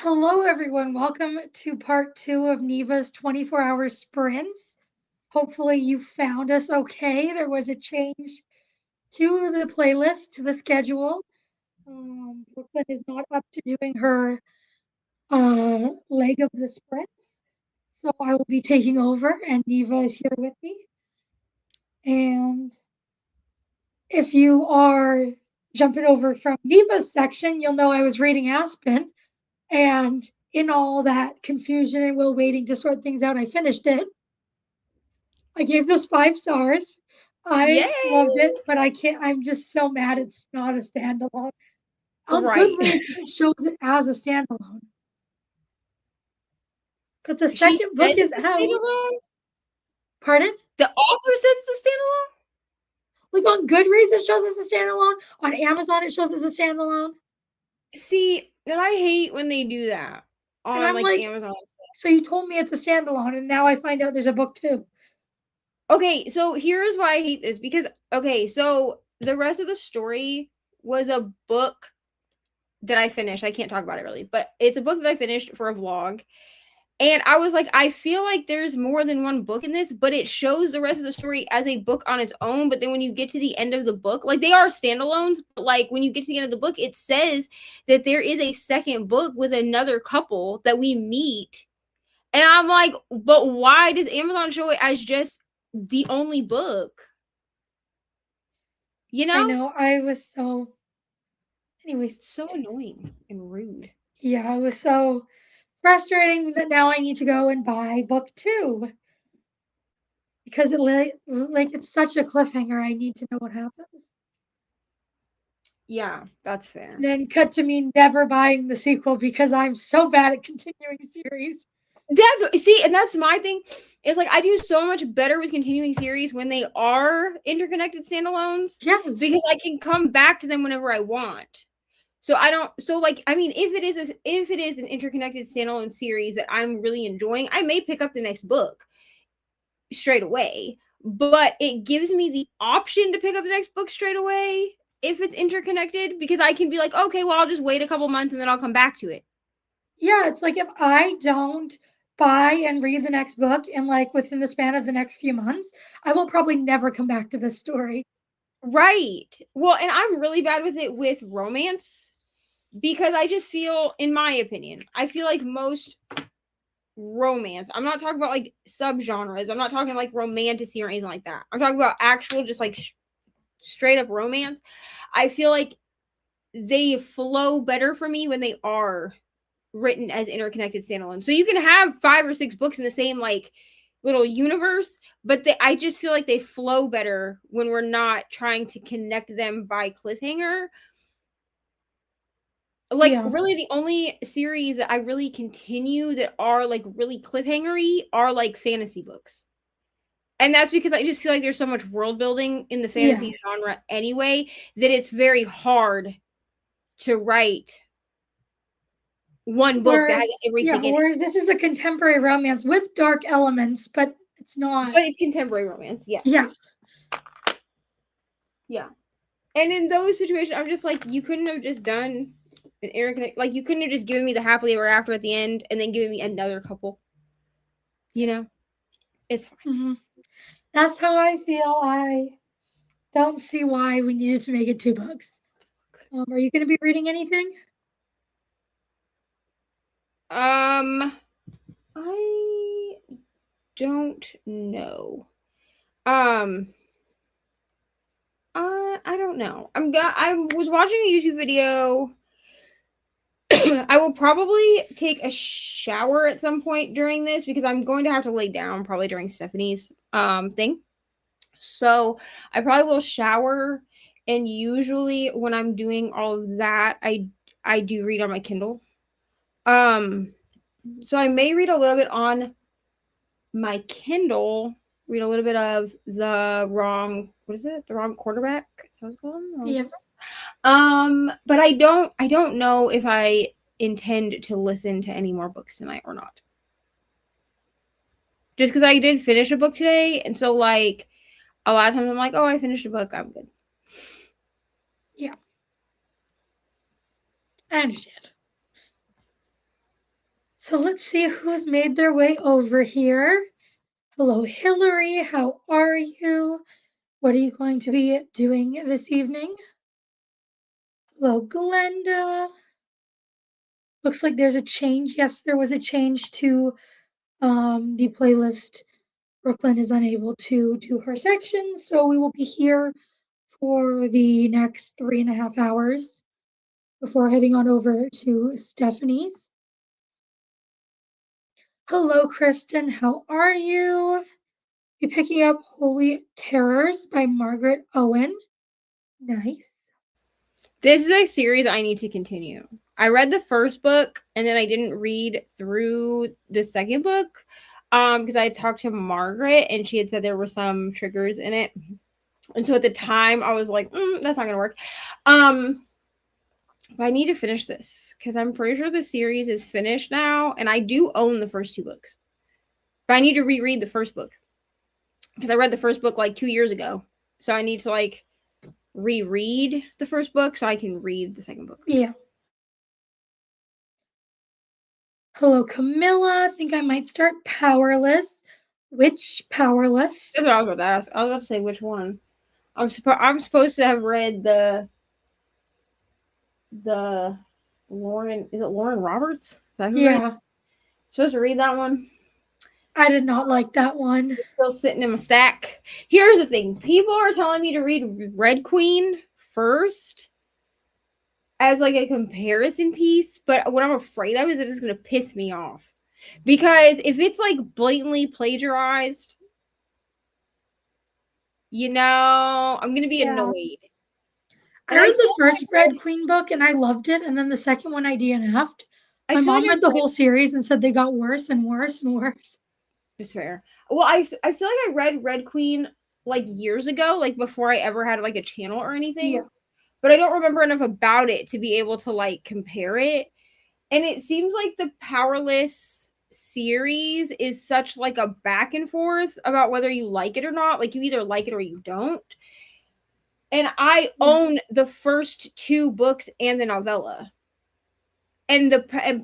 Hello, everyone. Welcome to part 2 of Neva's 24-hour sprints. Hopefully, you found us okay. There was a change to the playlist, to the schedule. Brooklyn is not up to doing her leg of the sprints. So I will be taking over, and Neva is here with me. And if you are jumping over from Neva's section, you'll know I was reading Aspen. And in all that confusion and while waiting to sort things out, I finished it. I gave this 5 stars. I Yay! loved it, but I can't. I'm just so mad it's not a standalone. On Right. Goodreads, it shows it as a standalone. But the She second says book is it's a out. standalone? Pardon? The author says it's a standalone? Like on Goodreads, it shows as a standalone. On Amazon, it shows as a standalone. See, and I hate when they do that And on I'm like like, Amazon and stuff. so you told me it's a standalone, and now I find out there's a book too. Okay, so here's why I hate this because so the rest of the story was a book that I finished. I can't talk about it really, but it's a book that I finished for a vlog. And I was like, I feel like there's more than one book in this, but it shows the rest of the story as a book on its own. But then when you get to the end of the book, like they are standalones, but like when you get to the end of the book, it says that there is a second book with another couple that we meet. And I'm like, but why does Amazon show it as just the only book? You I know? know. I was so. Anyways, It's so annoying and rude. yeah, I was so frustrating that now I need to go and buy book 2 because like it's such a cliffhanger. I need to know what happens. Yeah, that's And fair. then cut to me never buying the sequel because I'm so bad at continuing series. That's my thing. It's like I do so much better with continuing series when they are interconnected standalones Yes. because I can come back to them whenever I want. So I don't. So like, I mean, if it is an interconnected standalone series that I'm really enjoying, I may pick up the next book straight away. But it gives me the option to pick up the next book straight away if it's interconnected because I can be like, okay, well, I'll just wait a couple months and then I'll come back to it. Yeah, it's like if I don't buy and read the next book in like within the span of the next few months, I will probably never come back to this story. Right. Well, and I'm really bad with it with romance because I just feel, in my opinion, I feel like most romance, I'm not talking about like subgenres, I'm not talking like romantasy or anything like that. I'm talking about actual, just like straight up romance. I feel like they flow better for me when they are written as interconnected standalone. So you can have 5 or 6 books in the same like little universe, but I just feel like they flow better when we're not trying to connect them by cliffhanger. Like Yeah. really the only series that I really continue that are like really cliffhangery are like fantasy books. And that's because I just feel like there's so much world building in the Yeah. fantasy genre anyway that it's very hard to write one book that has everything in it. Whereas this is a contemporary romance with dark elements, but it's not. But it's contemporary romance, yeah. Yeah. Yeah. And in those situations, I'm just like, you couldn't have just done an interconnect. Like, you couldn't have just given me the happily ever after at the end and then given me another couple. You know, it's fine. Mm-hmm. That's how I feel. I don't see why we needed to make it 2 books. Are you going to be reading anything? I don't know. Um, I don't know. I was watching a YouTube video. I will probably take a shower at some point during this because I'm going to have to lay down probably during Stephanie's thing. So I probably will shower, and usually when I'm doing all of that, I do read on my Kindle. Um so I may read a little bit on my Kindle, read a little bit of the wrong, what is it? The wrong quarterback? Is that what it's called? Yeah. But I don't know if I intend to listen to any more books tonight or not. Just because I did finish a book today, and so like a lot of times I'm like, oh, I finished a book, I'm good. Yeah. I understand. So let's see who's made their way over here. Hello, Hillary. How are you? What are you going to be doing this evening? Hello, Glenda. Looks like there's a change. Yes, there was a change to the playlist. Brooklyn is unable to do her section, so we will be here for the next 3.5 hours before heading on over to Stephanie's. Hello, Kristen. How are you? You're picking up Holy Terrors by Margaret Owen. Nice. This is a series I need to continue. I read the first book and then I didn't read through the second book because I had talked to Margaret and she had said there were some triggers in it. And so at the time I was like, that's not going to work. But I need to finish this because I'm pretty sure the series is finished now and I do own the first 2 books. But I need to reread the first book because I read the first book like 2 years ago. So I need to like reread the first book so I can read the second book. Yeah. Hello, Camilla. I think I might start Powerless. Which Powerless? That's what I was about to ask. I was about to say which one. I'm supposed to have read the Lauren. Is it Lauren Roberts? Is that who Yeah. Supposed to read that one. I did not like that one. It's still sitting in my stack. Here's the thing: people are telling me to read Red Queen first as like a comparison piece, but what I'm afraid of is that it's going to piss me off because if it's like blatantly plagiarized, I'm going to be annoyed. I read the first Red Queen book and I loved it, and then the second one I DNF'd. My mom read the whole series and said they got worse and worse and worse. It's fair. Well, I feel like I read Red Queen like years ago, like before I ever had like a channel or anything. Yeah. But I don't remember enough about it to be able to like compare it. And it seems like the Powerless series is such like a back and forth about whether you like it or not. Like you either like it or you don't. And I own the first 2 books and the novella. And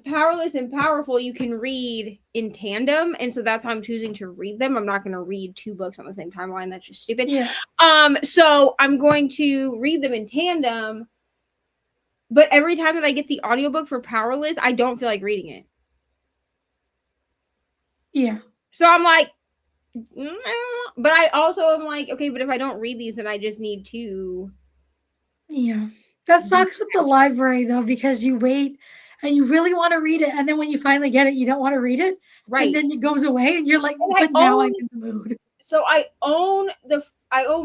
Powerless and Powerful you can read in tandem, and so that's how I'm choosing to read them. I'm not going to read 2 books on the same timeline. That's just stupid. Yeah. So I'm going to read them in tandem, but every time that I get the audiobook for Powerless, I don't feel like reading it. Yeah. So I'm like, but I also am like, okay, but if I don't read these, then I just need to. Yeah. That sucks with the library though, because you wait and you really want to read it, and then when you finally get it, you don't want to read it, Right? And then it goes away, and you're like, but now I'm in the mood. So I own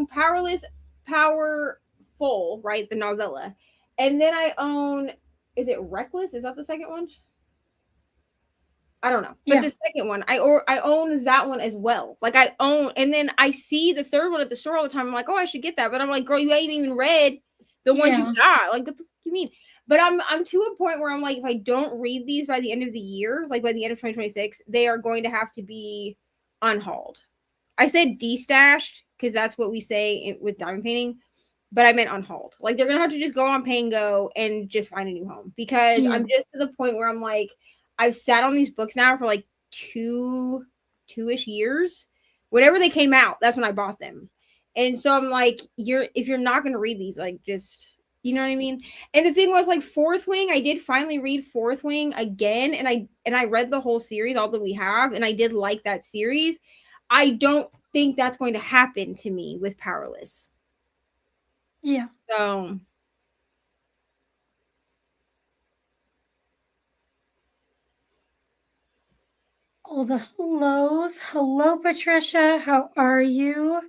Powerless, Powerful, right? The novella, and then I own. Is it Reckless? Is that the second one? I don't know, but the second one, I own that one as well. Like I own, and then I see the third one at the store all the time. I'm like, oh, I should get that, but I'm like, girl, you ain't even read the ones you got. Like, what the fuck you mean? But I'm to a point where I'm like, if I don't read these by the end of the year, like by the end of 2026, they are going to have to be unhauled. I said destashed because that's what we say with diamond painting, but I meant unhauled. Like they're gonna have to just go on Pango and just find a new home because I'm just to the point where I'm like, I've sat on these books now for like 2-ish years. Whenever they came out, that's when I bought them. And so I'm like, if you're not gonna read these, like just you know what I mean? And the thing was like Fourth Wing, I did finally read Fourth Wing again, and I read the whole series, all that we have, and I did like that series. I don't think that's going to happen to me with Powerless. Yeah. So all the hellos. Hello, Patricia. How are you?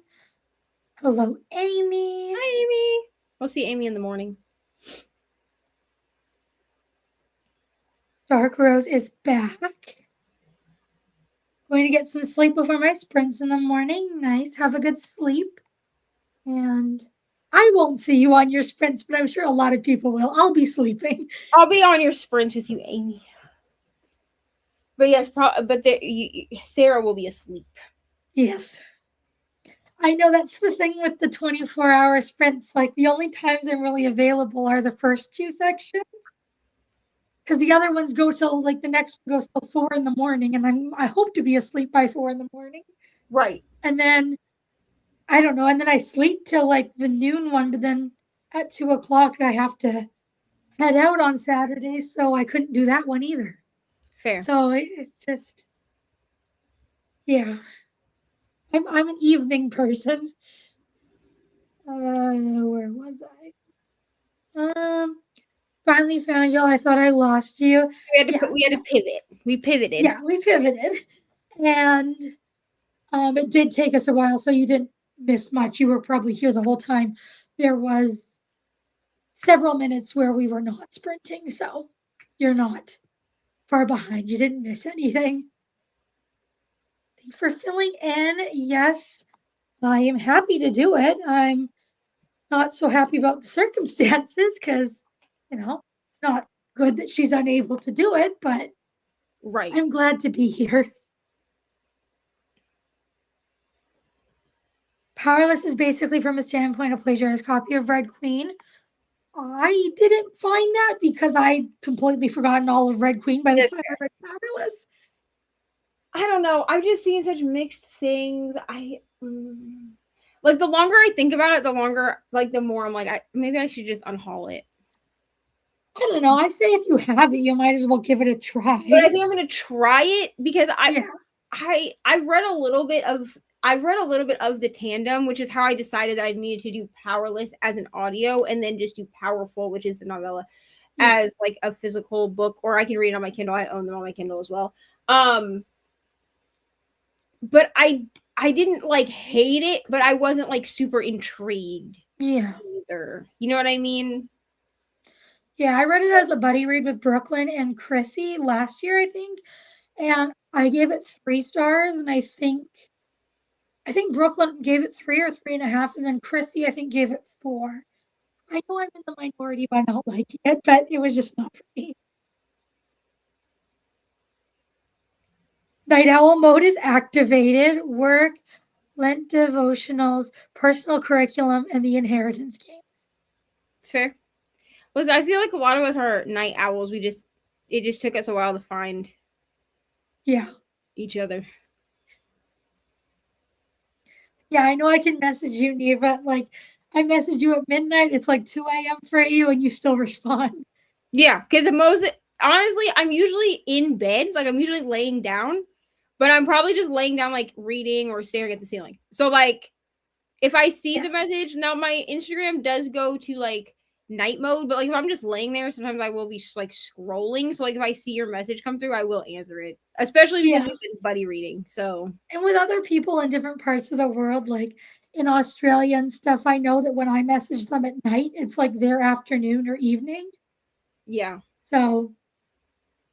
Hello, Amy. Hi, Amy. We'll see Amy in the morning. Dark Rose is back. Going to get some sleep before my sprints in the morning. Nice. Have a good sleep. And I won't see you on your sprints, but I'm sure a lot of people will. I'll be sleeping. I'll be on your sprints with you, Amy. But yes, Sarah will be asleep. Yes. I know that's the thing with the 24-hour sprints. Like the only times I'm really available are the first 2 sections. because the other ones go till like the next one goes till 4 in the morning, and I hope to be asleep by 4 in the morning. Right. And then I don't know, and then I sleep till like the noon one, but then at 2 o'clock I have to head out on Saturday, so I couldn't do that one either. Fair. So it's just, yeah, I'm an evening person. Where was I? Finally found you. I thought I lost you. Yeah, We had to pivot. We pivoted. yeah, we pivoted, and it did take us a while, so you didn't miss much. You were probably here the whole time. There was several minutes where we were not sprinting, so you're not far behind. You didn't miss anything. Thanks for filling in. Yes, I am happy to do it. I'm not so happy about the circumstances because, it's not good that she's unable to do it, but Right. I'm glad to be here. Powerless is basically from a standpoint of plagiarized copy of Red Queen. I didn't find that because I completely forgotten all of Red Queen by the time I read Powerless. I don't know. I've just seen such mixed things. Like the longer I think about it, the longer, like the more I'm like, maybe I should just unhaul it. I don't know. I say if you have it, you might as well give it a try. But I think I'm gonna try it because Yeah. I've read a little bit of the tandem, which is how I decided that I needed to do Powerless as an audio and then just do Powerful, which is the novella, as like a physical book, or I can read it on my Kindle. I own them on my Kindle as well. But I didn't like hate it, but I wasn't like super intrigued. Yeah. Either. You know what I mean? Yeah, I read it as a buddy read with Brooklyn and Chrissy last year, I think. And I gave it 3 stars, and I think Brooklyn gave it 3 or 3.5, and then Chrissy I think gave it 4. I know I'm in the minority by not liking it, but it was just not for me. Night Owl mode is activated. Work, Lent devotionals, personal curriculum, and the inheritance games. It's fair. Well, I feel like a lot of us are night owls. It just took us a while to find each other. Yeah, I know I can message you, Neva. Like, I message you at midnight. It's like 2 a.m. for you, and you still respond. Yeah, because honestly, I'm usually in bed. Like, I'm usually laying down, but I'm probably just laying down, like, reading or staring at the ceiling. So, like, if I see the message, now my Instagram does go to, like, night mode, but, like, if I'm just laying there, sometimes I will be, like, scrolling. So, like, if I see your message come through, I will answer it, especially because we've been buddy reading, so. And with other people in different parts of the world, like in Australia and stuff, I know that when I message them at night, it's like their afternoon or evening. Yeah. So,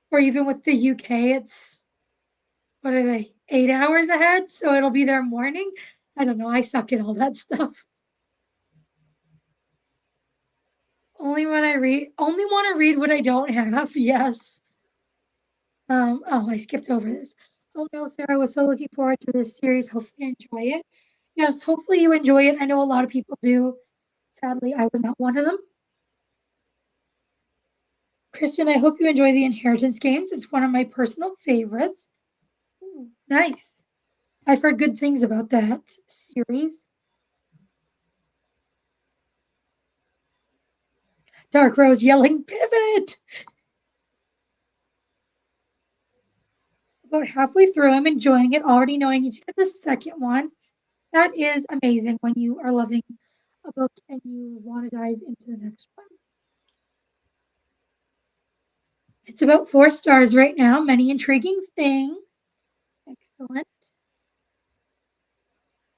or even with the UK, it's, what are they, 8 hours ahead? So it'll be their morning. I don't know. I suck at all that stuff. Only want to read what I don't have. Yes. Oh, I skipped over this. Oh no, Sarah, I was so looking forward to this series. Hopefully you enjoy it. Yes, hopefully you enjoy it. I know a lot of people do. Sadly, I was not one of them. Kristen, I hope you enjoy the Inheritance games. It's one of my personal favorites. Ooh, nice. I've heard good things about that series. Dark Rose yelling, pivot! About halfway through, I'm enjoying it, already knowing you get the second one. That is amazing when you are loving a book and you want to dive into the next one. It's about 4 stars right now. Many intriguing things. Excellent.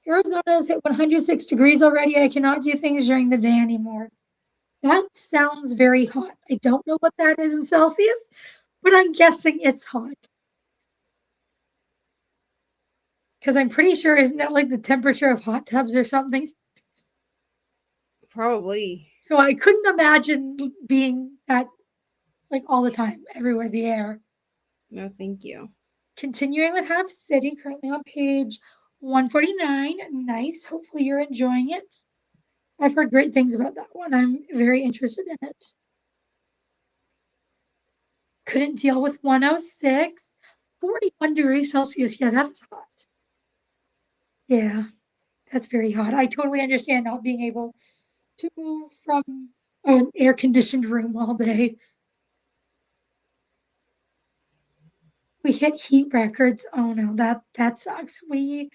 Arizona has hit 106 degrees already. I cannot do things during the day anymore. That sounds very hot. I don't know what that is in Celsius, but I'm guessing it's hot. Because I'm pretty sure, isn't that like the temperature of hot tubs or something? Probably. So I couldn't imagine being that like all the time, everywhere the air. No, thank you. Continuing with Half City, currently on page 149. Nice. Hopefully you're enjoying it. I've heard great things about that one. I'm very interested in it. couldn't deal with 106. 41 degrees Celsius. Yeah, that's hot. Yeah, that's very hot. I totally understand not being able to move from an air conditioned room all day. We hit heat records. Oh no, that sucks. We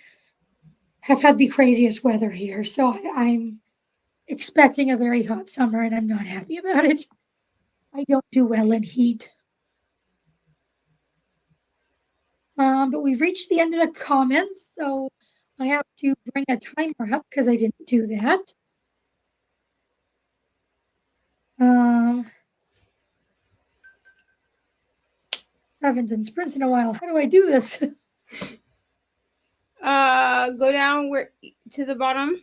have had the craziest weather here, so I'm expecting a very hot summer and I'm not happy about it. I don't do well in heat. But we've reached the end of the comments, so I have to bring a timer up because I didn't do that. Haven't done sprints in a while. How do I do this? Go down where to the bottom.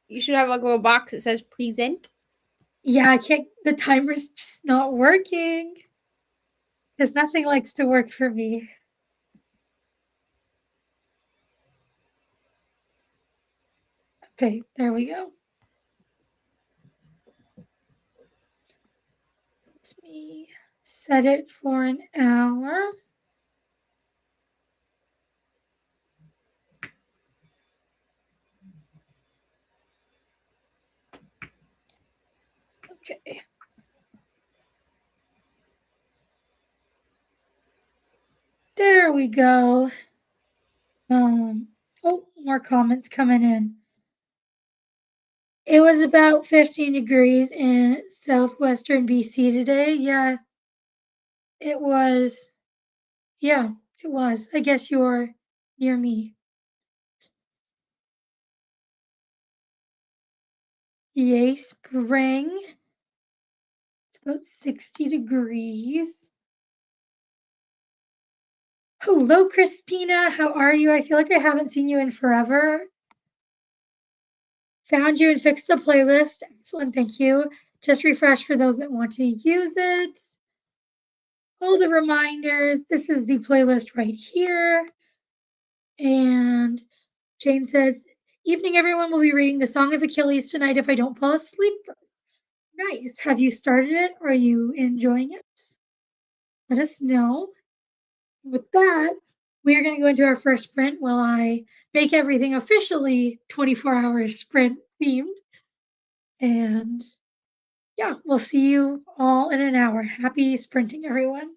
You should have like a little box that says present. Yeah, I can't. The timer's just not working because nothing likes to work for me. Okay, there we go. Let me set it for an hour. Okay. There we go. Oh, more comments coming in. It was about 15 degrees in southwestern BC today. Yeah, it was. Yeah, it was. I guess you're near me. Yay, spring. It's about 60 degrees. Hello, Christina. How are you? I feel like I haven't seen you in forever. Found you and fixed the playlist. Excellent, thank you. Just refresh for those that want to use it. All the reminders. This is the playlist right here. And Jane says, evening, everyone will be reading the Song of Achilles tonight if I don't fall asleep first. Nice. Have you started it? Are you enjoying it? Let us know. With that, we are going to go into our first sprint while I make everything officially 24-hour sprint themed. And yeah, we'll see you all in an hour. Happy sprinting, everyone.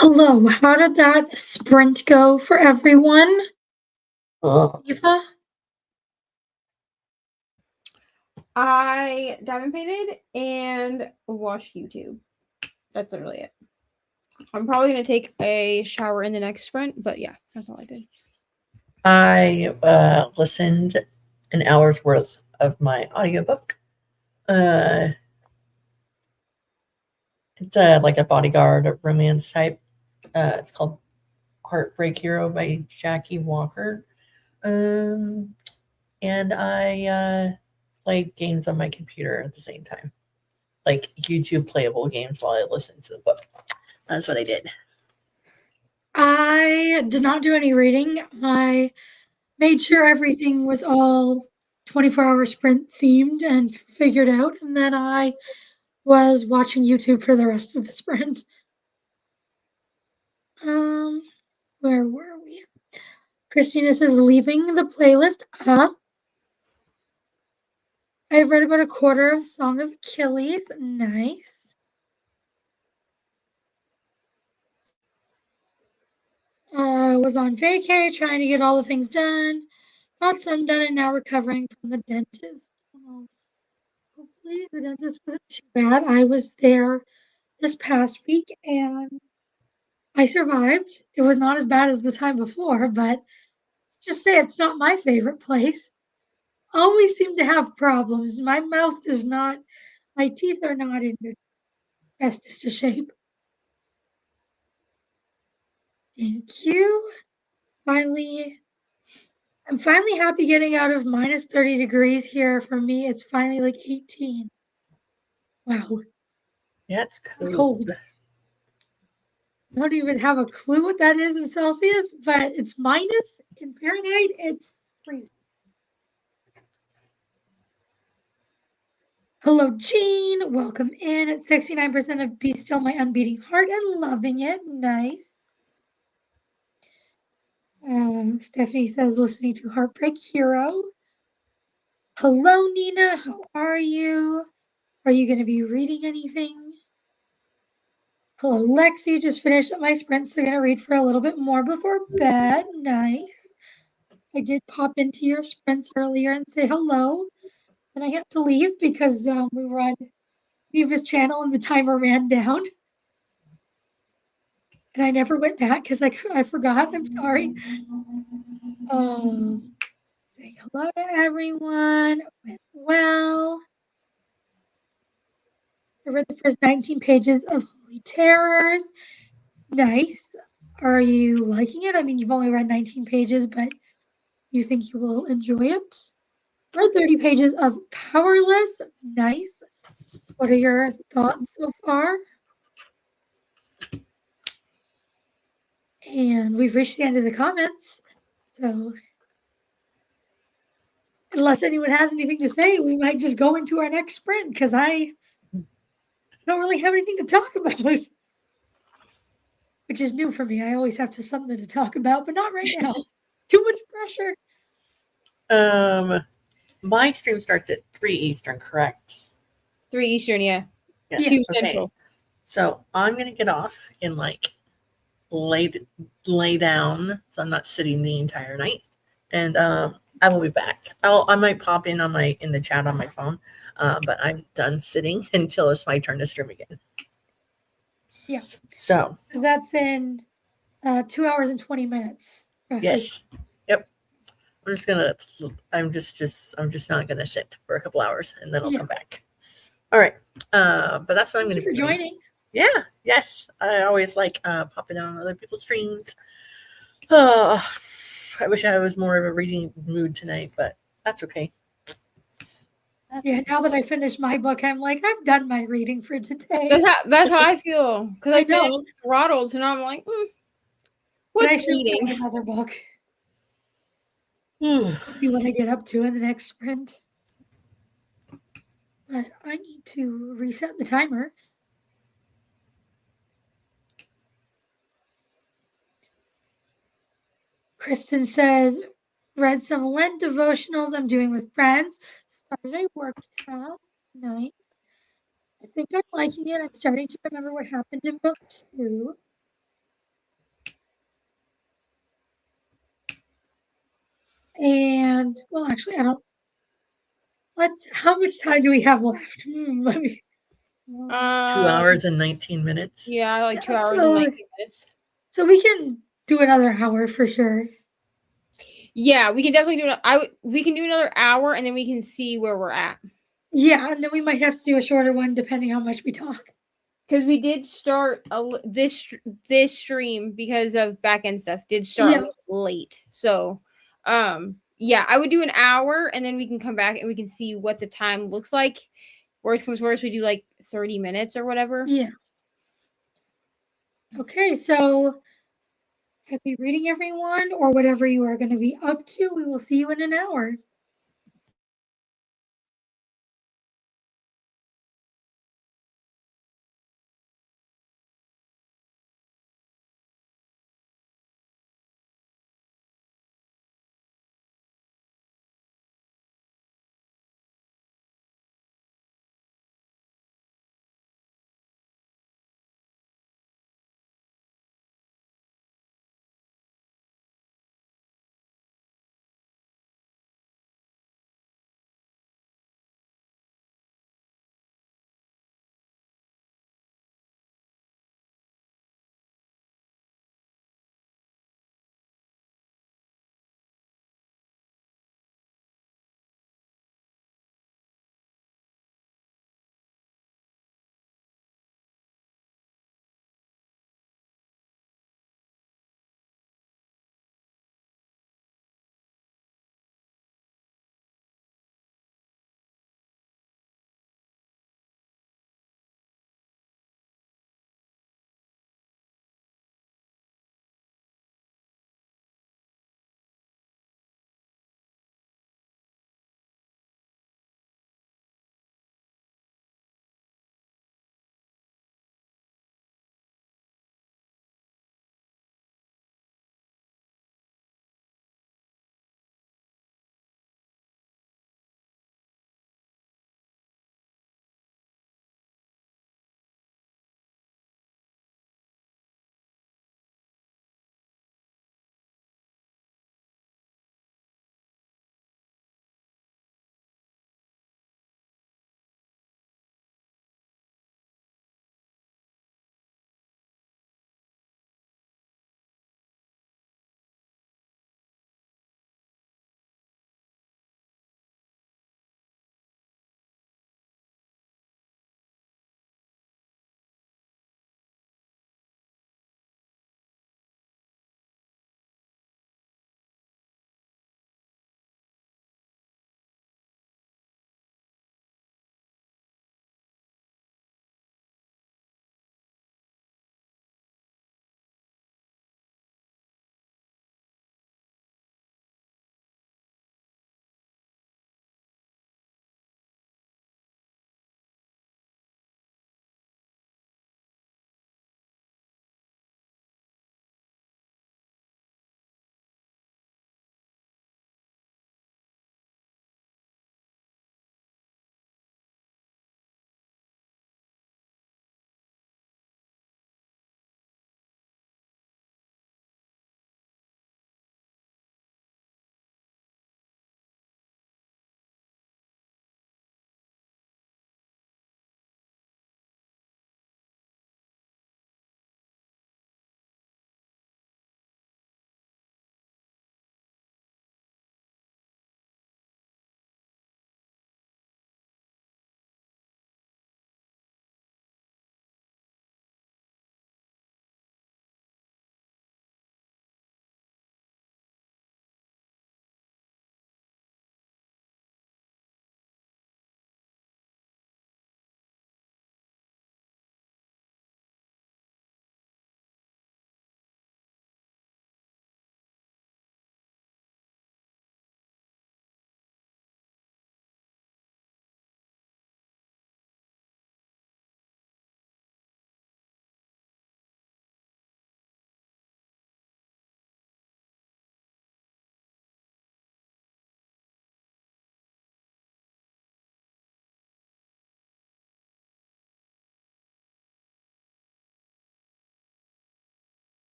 Hello, how did that sprint go for everyone? Eva? I diamond painted and watched YouTube. That's literally it. I'm probably gonna take a shower in the next sprint, but yeah, that's all I did. I listened an hour's worth of my audiobook. It's like a bodyguard romance type. It's called Heartbreak Hero by Jackie Walker. And I played games on my computer at the same time, like YouTube playable games while I listened to the book. That's what I did. I did not do any reading. I made sure everything was all 24-hour sprint themed and figured out, and then I was watching YouTube for the rest of the sprint. Where were we? Christina says, leaving the playlist. I've read about a quarter of Song of Achilles. Nice. Was on vacay, trying to get all the things done. Got some done and now recovering from the dentist. Hopefully the dentist wasn't too bad. I was there this past week and I survived. It was not as bad as the time before, but let's just say it's not my favorite place. Always seem to have problems. My mouth is not, my teeth are not in the bestest of shape. Thank you. I'm finally happy getting out of minus 30 degrees here. For me, it's finally like 18. Wow. Yeah, it's It's cold. I don't even have a clue what that is in Celsius, but it's minus in Fahrenheit. It's freezing. Hello, Jean. Welcome in at 69% of Be Still My Unbeating Heart and loving it. Nice. Stephanie says, listening to Heartbreak Hero. Hello, Nina. How are you? Are you going to be reading anything? Hello, Lexi. Just finished up my sprint, so I'm going to read for a little bit more before bed. Nice. I did pop into your sprints earlier and say hello. And I had to leave because we were on Neva's channel and the timer ran down. And I never went back because I forgot. I'm sorry. Saying hello to everyone. Went well. I read the first 19 pages of Holy Terrors. Nice. Are you liking it? I mean, you've only read 19 pages, but you think you will enjoy it? Read 30 pages of Powerless. Nice. What are your thoughts so far? And we've reached the end of the comments. So unless anyone has anything to say, we might just go into our next sprint because I don't really have anything to talk about, which is new for me. I always have something to talk about, but not right now. Too much pressure. My stream starts at 3 Eastern, correct? 3 Eastern, yeah. Yes. 2 Okay. Central. So I'm gonna get off and like lay down, so I'm not sitting the entire night. And I will be back. I might pop in in the chat on my phone, but I'm done sitting until it's my turn to stream again. Yeah. So that's in 2 hours and 20 minutes. Roughly. Yes. Yep. I'm just not gonna sit for a couple hours and then I'll come back. All right. But that's what I'm gonna be doing. Joining. Yeah. Yes. I always like popping on other people's streams. I wish I was more of a reading mood tonight, but that's okay. Now that I finished my book, I'm like, I've done my reading for today. That's how I feel. Because I finished know. Throttled, and I'm like, what's I should reading? start another book. See what I get up to in the next sprint. But I need to reset the timer. Kristen says, read some Lent devotionals I'm doing with friends. Started a work task. Nice. I think I'm liking it. I'm starting to remember what happened in book 2. And well, actually, I don't. How much time do we have left? Let me. 2 hours and 19 minutes. Yeah, like Yeah, 2 hours and 19 minutes. So we can do another hour for sure. Yeah, we can definitely do we can do another hour and then we can see where we're at. Yeah, and then we might have to do a shorter one depending how much we talk. Because we did start this stream because of back end stuff did start a little late. So yeah, I would do an hour and then we can come back and we can see what the time looks like. Worst comes worst, we do like 30 minutes or whatever. Yeah. Okay, so happy reading, everyone, or whatever you are going to be up to. We will see you in an hour.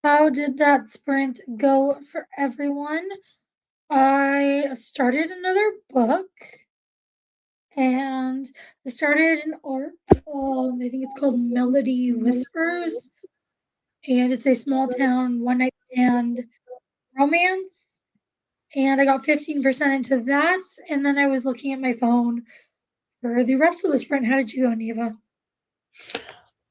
How did that sprint go for everyone? I started another book and I started an arc. I think it's called Melody Whispers, and it's a small town one night stand romance. And I got 15% into that, and then I was looking at my phone for the rest of the sprint. How did you go, Neva?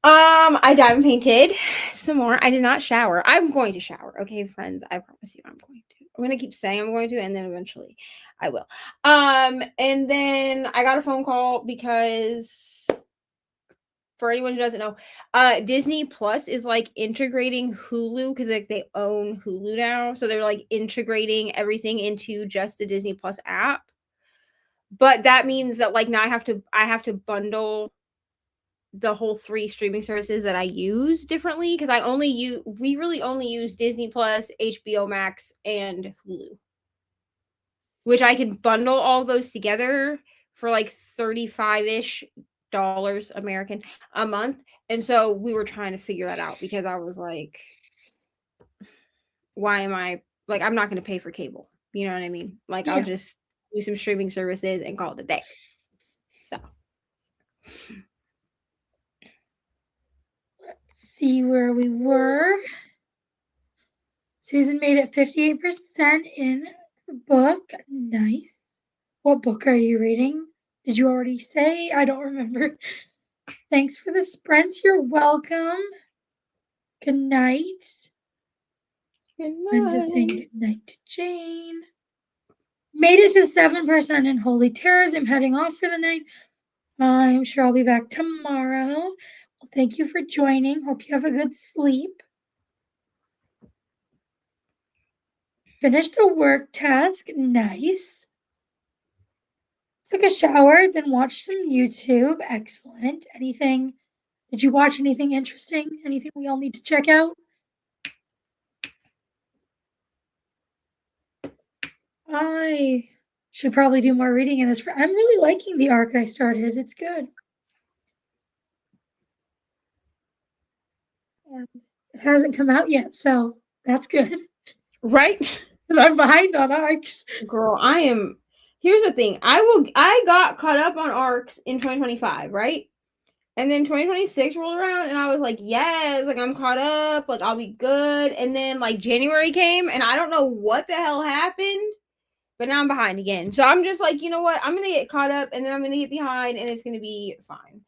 I diamond painted some more. I did not shower. I'm going to shower. Okay, friends. I promise you I'm going to. I'm gonna keep saying I'm going to, and then eventually I will. And then I got a phone call because for anyone who doesn't know, Disney Plus is like integrating Hulu because like they own Hulu now. So they're like integrating everything into just the Disney Plus app. But that means that like now I have to bundle the whole 3 streaming services that I use differently because we really only use Disney Plus, HBO Max, and Hulu, which I can bundle all those together for like 35-ish dollars American a month. And so we were trying to figure that out because I was like, why am I like, I'm not going to pay for cable. You know what I mean? Like, I'll Yeah. just do some streaming services and call it a day. So See where we were. Susan made it 58% in her book. Nice. What book are you reading? Did you already say? I don't remember. Thanks for the sprints. You're welcome. Good night. Linda saying good night to Jane. Made it to 7% in Holy Terrors. I'm heading off for the night. I'm sure I'll be back tomorrow. Well, thank you for joining. Hope you have a good sleep. Finished a work task. Nice. Took a shower, then watched some YouTube. Excellent. Did you watch anything interesting? Anything we all need to check out? I should probably do more reading in this. I'm really liking the arc I started. It's good. And it hasn't come out yet, so that's good. right. Because I'm behind on arcs. Girl, here's the thing. I got caught up on arcs in 2025, right? And then 2026 rolled around and I was like, yes, like I'm caught up, like I'll be good. And then like January came and I don't know what the hell happened, but now I'm behind again. So I'm just like, you know what? I'm gonna get caught up and then I'm gonna get behind and it's gonna be fine.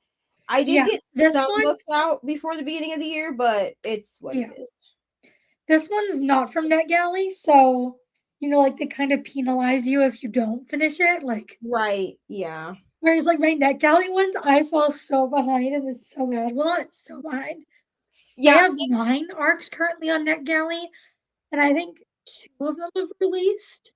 I did get some books out before the beginning of the year, but it's what it is. This one's not from NetGalley, so like they kind of penalize you if you don't finish it. Like right, yeah. Whereas like my NetGalley ones, I fall so behind and it's so bad. Well, it's so behind. Yeah. I have 9 arcs currently on NetGalley, and I think 2 of them have released.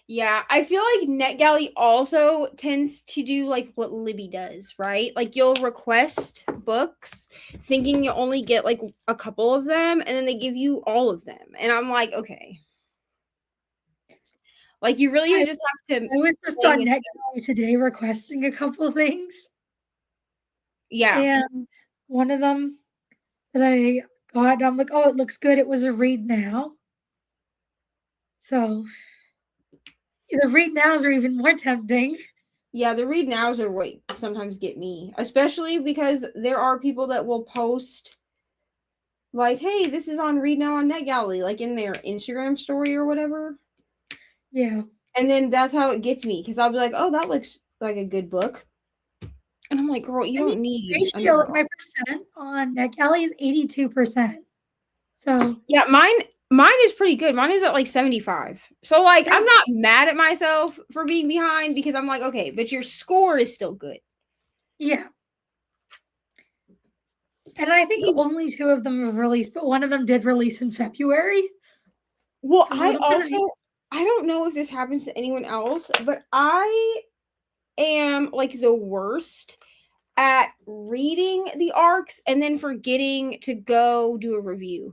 Yeah, I feel like NetGalley also tends to do like what Libby does, right? Like you'll request books thinking you only get like a couple of them, and then they give you all of them. And I'm like, okay. Like you really just have to. I was just on NetGalley today requesting a couple things. Yeah. And one of them that I got, I'm like, oh, it looks good. It was a read now. So the read nows are even more tempting. Yeah, the read nows are what sometimes get me, especially because there are people that will post like, hey, this is on read now on NetGalley, like in their Instagram story or whatever. Yeah. And then that's how it gets me because I'll be like, oh, that looks like a good book. And I'm like, girl, you don't need ratio. Like my percent on NetGalley is 82%. So yeah, mine is pretty good. Mine is at like 75. So like I'm not mad at myself for being behind because I'm like, okay, but your score is still good. Yeah. And I think only 2 of them have released, but one of them did release in February. Well, I don't know if this happens to anyone else, but I am like the worst at reading the arcs and then forgetting to go do a review.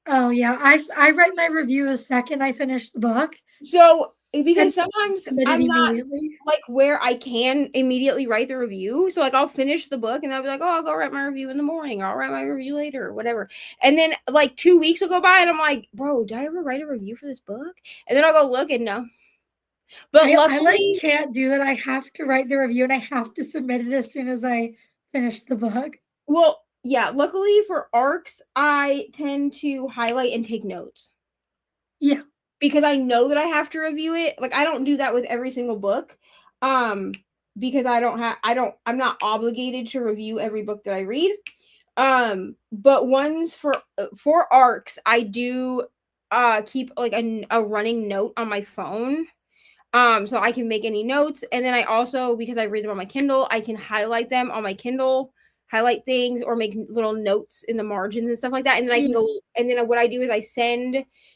Oh yeah, I write my review the second I finish the book So and because sometimes submit it I'm not immediately. like where I can immediately write the review. So like I'll finish the book and I'll be like, oh, I'll go write my review in the morning. I'll write my review later or whatever. And then like 2 weeks will go by and I'm like, bro, did I ever write a review for this book? And then I'll go look and no. But I like luckily, can't do that. I have to write the review and I have to submit it as soon as I finish the book. well, yeah, luckily for arcs, I tend to highlight and take notes. Yeah. Because I know that I have to review it. Like I don't do that with every single book. Because I'm not obligated to review every book that I read. But ones for arcs, I do keep like a running note on my phone. So I can make any notes, and then I also, because I read them on my Kindle, I can highlight them on my Kindle, highlight things or make little notes in the margins and stuff like that. And then I can go, and then what I do is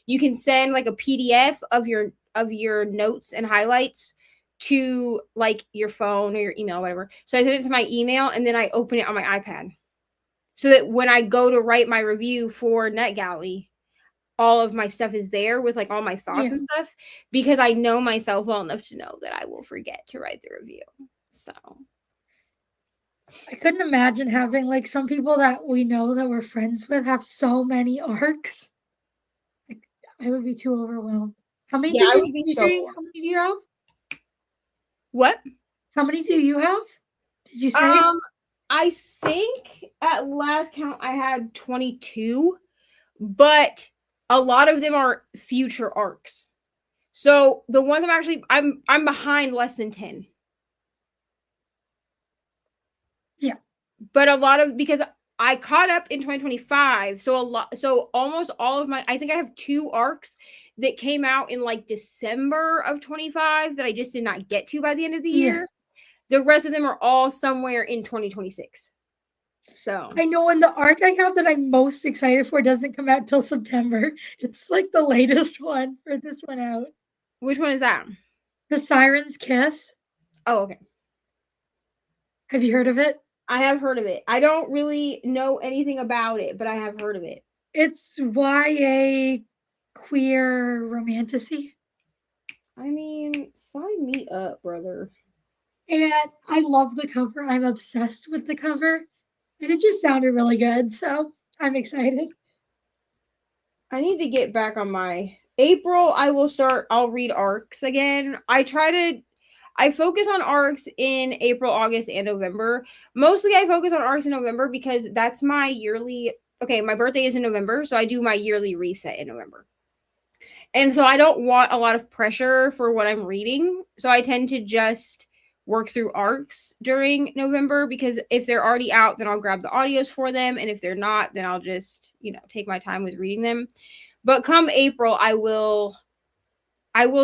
you can send like a PDF of your notes and highlights to like your phone or your email, or whatever. So I send it to my email and then I open it on my iPad. So that when I go to write my review for NetGalley, all of my stuff is there with like all my thoughts and stuff, because I know myself well enough to know that I will forget to write the review. So I couldn't imagine having like some people that we know that we're friends with have so many arcs. Like I would be too overwhelmed. How many yeah, did I would be you so say? How many do you have? what? How many do you have? Did you say? I think at last count I had 22, but a lot of them are future arcs. So the ones I'm behind less than 10. Yeah. But a lot of, because I caught up in 2025, so almost all of I think I have 2 arcs that came out in like December of 25 that I just did not get to by the end of the year. The rest of them are all somewhere in 2026. So I know, and the arc I have that I'm most excited for doesn't come out till September. It's like the latest one for this one out. which one is that? The Siren's Kiss. Oh, okay. Have you heard of it? I have heard of it. I don't really know anything about it, but I have heard of it. It's YA queer romantasy. I mean, sign me up, brother. And I love the cover. I'm obsessed with the cover. And it just sounded really good. So I'm excited. I need to get back on my April. I'll read arcs again. I focus on arcs in April, August, and November. Mostly I focus on arcs in November because that's my yearly, okay, my birthday is in November, so I do my yearly reset in November. And so I don't want a lot of pressure for what I'm reading. So I tend to just work through arcs during November, because if they're already out, then I'll grab the audios for them. And if they're not, then I'll just, take my time with reading them. But come April, I will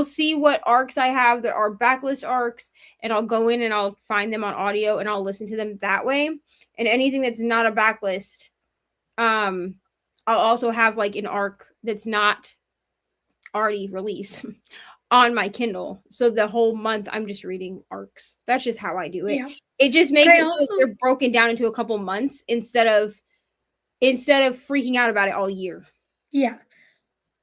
see what arcs I have that are backlist arcs, and I'll go in and I'll find them on audio and I'll listen to them that way. And anything that's not a backlist, I'll also have like an arc that's not already released on my Kindle. So the whole month I'm just reading arcs. That's just how I do it. Yeah. It just makes it so they're broken down into a couple months instead of freaking out about it all year. Yeah.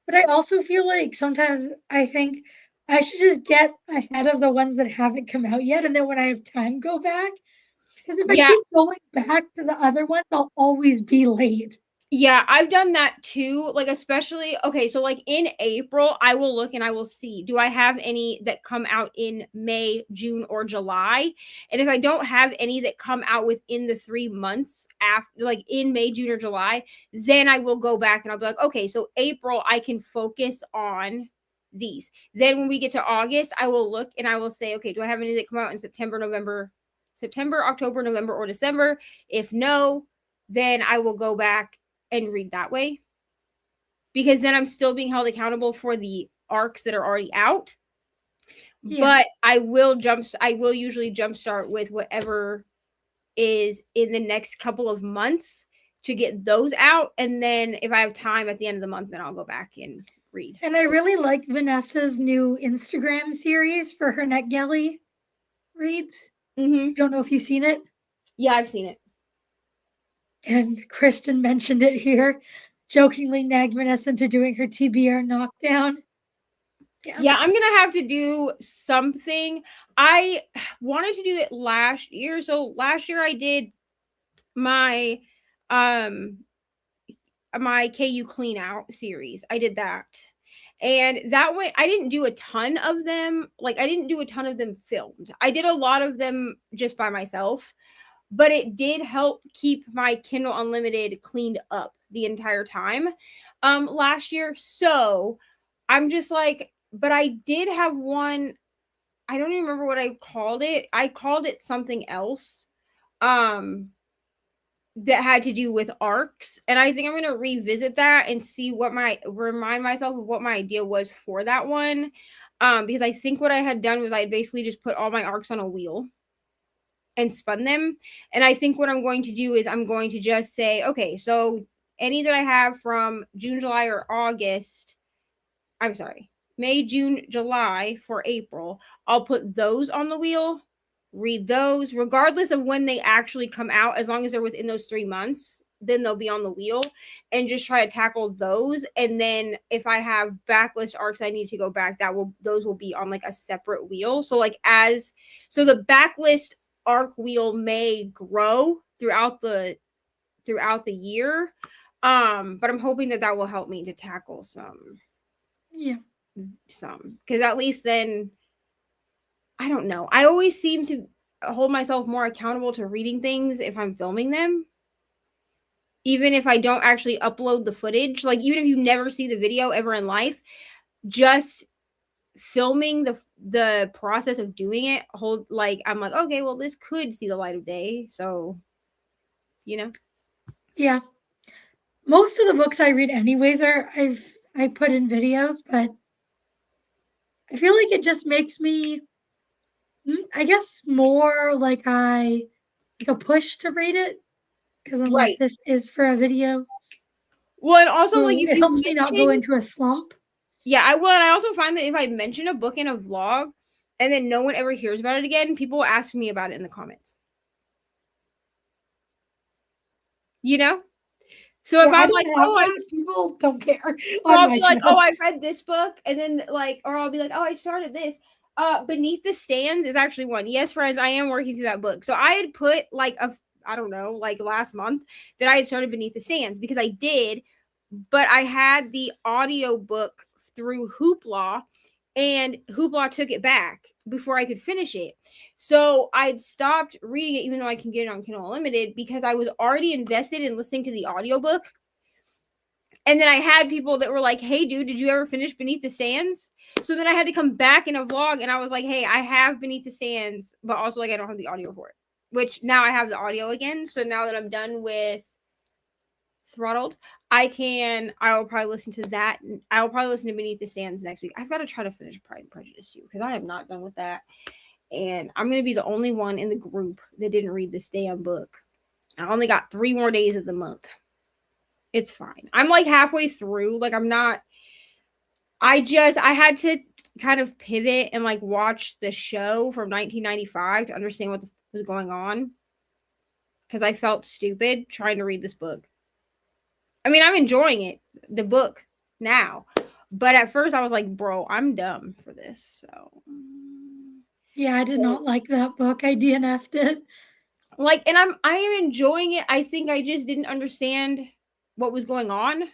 But I also feel like sometimes I think I should just get ahead of the ones that haven't come out yet, and then when I have time, go back. Because if I keep going back to the other ones, I'll always be late. Yeah, I've done that too. Like, especially, okay, so like in April, I will look and I will see, do I have any that come out in May, June, or July? And if I don't have any that come out within the 3 months after, like in May, June, or July, then I will go back and I'll be like, okay, so April, I can focus on these. Then when we get to August, I will look and I will say, okay, do I have any that come out in September, October, November, or December? If no, then I will go back and read that way, because then I'm still being held accountable for the arcs that are already out. Yeah. But I will usually jumpstart with whatever is in the next couple of months to get those out, and then if I have time at the end of the month, then I'll go back and read. And I really like Vanessa's new Instagram series for her NetGalley reads. Don't know if you've seen it. Yeah, I've seen it. And Kristen mentioned it here. jokingly nagged Vanessa into doing her TBR knockdown. Yeah, I'm gonna have to do something. I wanted to do it last year. So last year I did my um my KU clean out series. I did that. And that way I didn't do a ton of them. Like I didn't do a ton of them filmed. I did a lot of them just by myself, but it did help keep my Kindle Unlimited cleaned up the entire time last year. So I'm just like, but I did have one. I don't even remember what I called it. I called it something else. That had to do with arcs, and I think I'm going to revisit that and see what remind myself of what my idea was for that one, because I think what I had done was I basically just put all my arcs on a wheel and spun them. And I think what I'm going to do is I'm going to just say, okay, so any that I have from June, July, or August, I'm sorry, May, June, July for April, I'll put those on the wheel, read those, regardless of when they actually come out, as long as they're within those 3 months, then they'll be on the wheel, and just try to tackle those. And then if I have backlist arcs I need to go back, those will be on like a separate wheel. So the backlist arc wheel may grow throughout the year. But I'm hoping that will help me to tackle some, because at least then, I don't know. I always seem to hold myself more accountable to reading things if I'm filming them, even if I don't actually upload the footage. Like even if you never see the video ever in life, just filming the process of doing it, I'm like, okay, well, this could see the light of day, so Yeah. Most of the books I read anyways I put in videos, but I feel like it just makes me, I guess, more like a push to read it, because I'm like, right. this is for a video. Well, and also like So if it you helps me not go mention, into a slump. yeah, I will. And I also find that if I mention a book in a vlog and then no one ever hears about it again, people will ask me about it in the comments. So if Yeah, I I'm don't like, have that. People don't care on I'll my be like, oh, channel. I read this book, and then or I'll be like, oh, I started this. Beneath the Stands is actually one. Yes, friends, I am working through that book. So I had put I don't know, like last month that I had started Beneath the Stands, because I did, but I had the audio book through Hoopla, and Hoopla took it back before I could finish it. So I'd stopped reading it, even though I can get it on Kindle Unlimited, because I was already invested in listening to the audiobook. And then I had people that were like, hey, dude, did you ever finish Beneath the Stands? So then I had to come back in a vlog, and I was like, hey, I have Beneath the Stands, but also like I don't have the audio for it, which now I have the audio again. So now that I'm done with Throttled, I will probably listen to that. I will probably listen to Beneath the Stands next week. I've got to try to finish Pride and Prejudice too, because I am not done with that. And I'm going to be the only one in the group that didn't read this damn book. I only got 3 more days of the month. It's fine. I'm like halfway through. Like I'm not. I had to kind of pivot and like watch the show from 1995 to understand what was going on, because I felt stupid trying to read this book. I mean, I'm enjoying it, the book now, but at first I was like, bro, I'm dumb for this. So Yeah, I did not like that book. I DNF'd it. And I am enjoying it. I think I just didn't understand what was going on.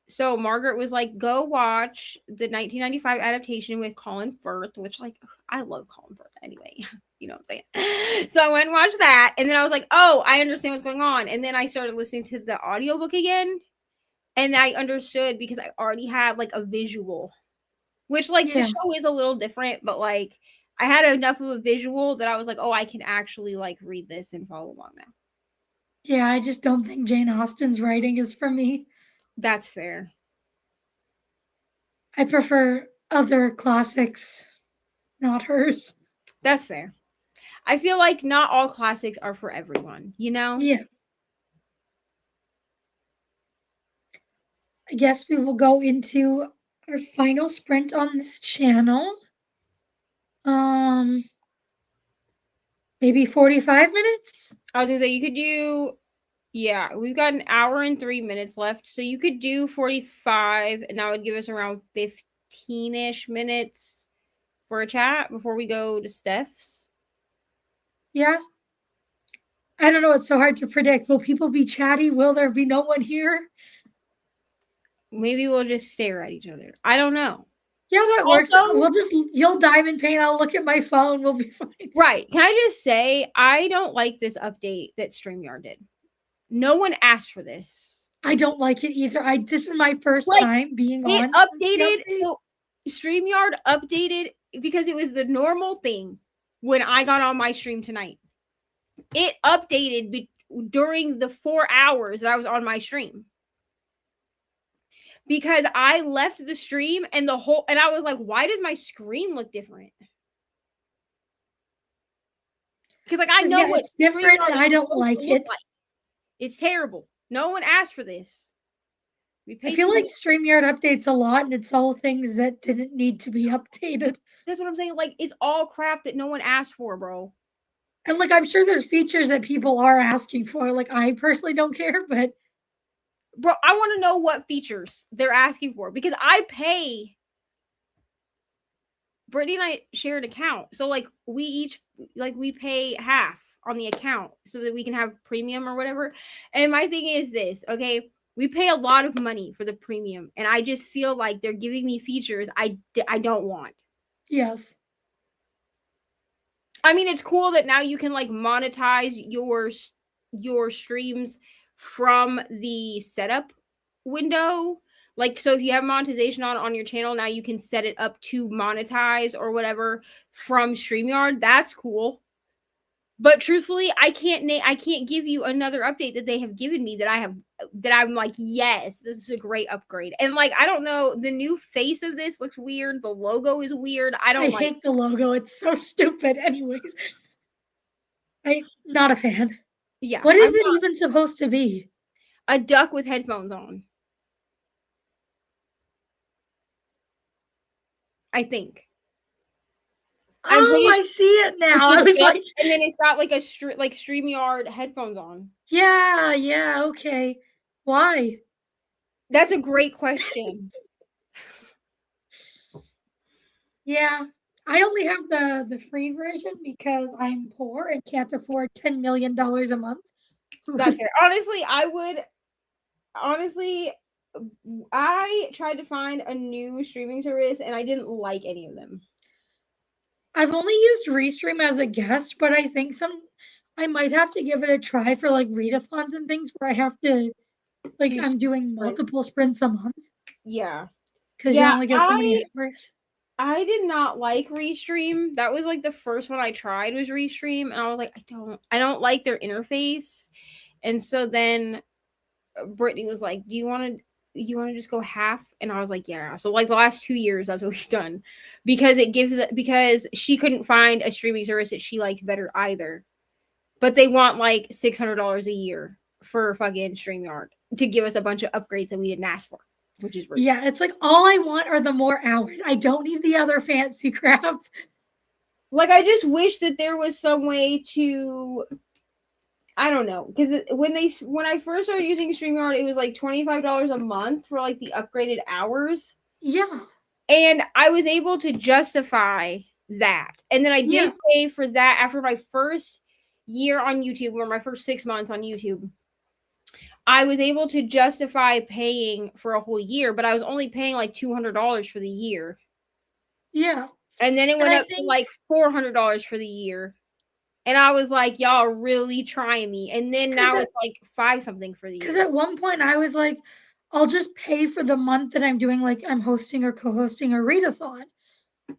So Margaret was like, go watch the 1995 adaptation with Colin Firth, which I love Colin Firth anyway. You know what I'm saying? So I went and watched that. And then I was like, oh, I understand what's going on. And then I started listening to the audiobook again. And I understood, because I already had like a visual, which the show is a little different, but I had enough of a visual that I was like, oh, I can actually read this and follow along now. Yeah, I just don't think Jane Austen's writing is for me. That's fair. I prefer other classics, not hers. That's fair. I feel like not all classics are for everyone, you know? Yeah. I guess we will go into our final sprint on this channel. Maybe 45 minutes? I was gonna say you could do Yeah, we've got an hour and 3 minutes left. So you could do 45, and that would give us around 15-ish minutes for a chat before we go to Steph's. Yeah. I don't know. It's so hard to predict. Will people be chatty? Will there be no one here? Maybe we'll just stare at each other. I don't know. Yeah, that works. Also- You'll diamond paint. I'll look at my phone. We'll be fine. Right. Can I just say, I don't like this update that StreamYard did. No one asked for this. I don't like it either. This is my first Like, time being It on. updated. So StreamYard updated because it was the normal thing when I got on my stream tonight. It updated during the 4 hours that I was on my stream. Because I left the stream and I was like, why does my screen look different? Because like I know it's different and I don't like it. It's terrible. No one asked for this. I feel like StreamYard updates a lot and it's all things that didn't need to be updated. That's what I'm saying. Like, it's all crap that no one asked for, bro. And like I'm sure there's features that people are asking for. Like I personally don't care, but bro, I want to know what features they're asking for because I pay. Brittany and I share an account, so like we pay half on the account so that we can have premium or whatever. And my thing is this, okay? We pay a lot of money for the premium, and I just feel like they're giving me features I don't want. Yes. I mean, it's cool that now you can like monetize your streams from the setup window. Like, so if you have monetization on your channel, now you can set it up to monetize or whatever from StreamYard. That's cool. But truthfully, I can't give you another update that they have given me that I'm like, yes, this is a great upgrade. And like, I don't know, the new face of this looks weird. The logo is weird. I hate the logo. It's so stupid. Anyways, I'm not a fan. Yeah. What is it even supposed to be? A duck with headphones on. I think. I see it now. I was like, and then it's got like a StreamYard headphones on. Yeah, okay. Why? That's a great question. Yeah, I only have the free version because I'm poor and can't afford $10 million a month. That's fair. I tried to find a new streaming service and I didn't like any of them. I've only used Restream as a guest, but I think I might have to give it a try for like readathons and things where I have to I'm doing multiple sprints a month. Yeah. Because you only get so many hours. I did not like Restream. That was like the first one I tried was Restream, and I was like, I don't like their interface. And so then Brittany was like, do you want to just go half? And I was like, yeah. So like the last 2 years, that's what we've done because she couldn't find a streaming service that she liked better either. But they want like $600 a year for fucking StreamYard to give us a bunch of upgrades that we didn't ask for, which is rude. Yeah, it's like all I want are the more hours. I don't need the other fancy crap. Like, I just wish that there was some way to, I don't know, because when I first started using StreamYard, it was like $25 a month for like the upgraded hours. Yeah. And I was able to justify that. And then I did pay for that after my first year on YouTube, or my first 6 months on YouTube. I was able to justify paying for a whole year, but I was only paying like $200 for the year. Yeah. And then it went up to like $400 for the year. And I was like, y'all are really trying me. And then now it's like 5 something for the year. Because at one point I was like, I'll just pay for the month that I'm doing, like I'm hosting or co-hosting a readathon.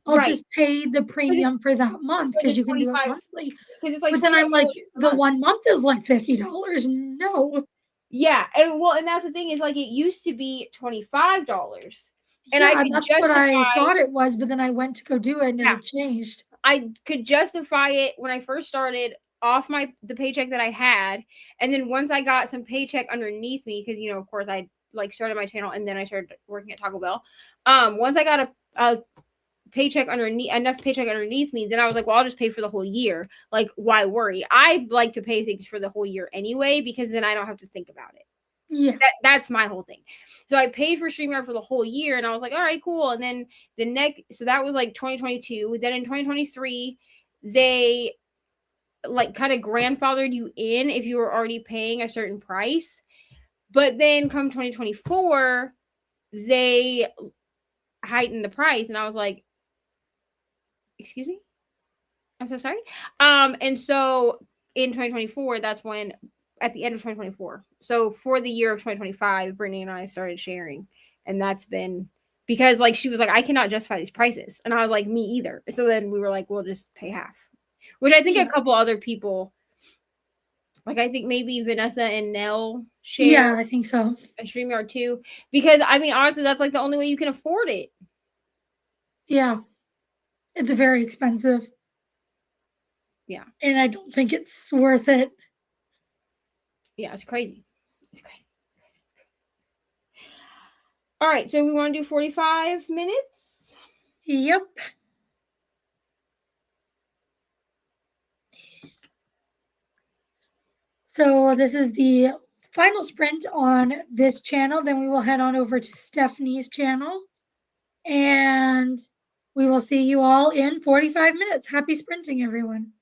I'll just pay the premium for that month because you can do it monthly. But then I'm like, the 1 month is like $50. No. Yeah, and that's the thing is like it used to be $25, and that's what I thought it was. But then I went to go do it, and it changed. I could justify it when I first started off the paycheck that I had, and then once I got some paycheck underneath me, because of course I like started my channel and then I started working at Taco Bell. Once I got a paycheck underneath enough paycheck underneath me, then I was like, well, I'll just pay for the whole year. Like, why worry? I like to pay things for the whole year anyway, because then I don't have to think about it. Yeah. That's my whole thing. So I paid for StreamYard for the whole year, and I was like, all right, cool. And then so that was like 2022. Then in 2023, they like kind of grandfathered you in if you were already paying a certain price. But then come 2024, they heightened the price, and I was like, excuse me? I'm so sorry. And so in 2024, that's when at the end of 2024. So for the year of 2025, Brittany and I started sharing. And that's been because like she was like, I cannot justify these prices. And I was like, me either. So then we were like, we'll just pay half. Which I think Yeah. a couple other people, like I think maybe Vanessa and Nell share Yeah, I think so. a StreamYard too. Because I mean, honestly, that's like the only way you can afford it. Yeah. It's very expensive. Yeah. And I don't think it's worth it. Yeah, it's crazy. It's crazy. All right, so we want to do 45 minutes? Yep. So this is the final sprint on this channel. Then we will head on over to Stephanie's channel. And we will see you all in 45 minutes. Happy sprinting, everyone.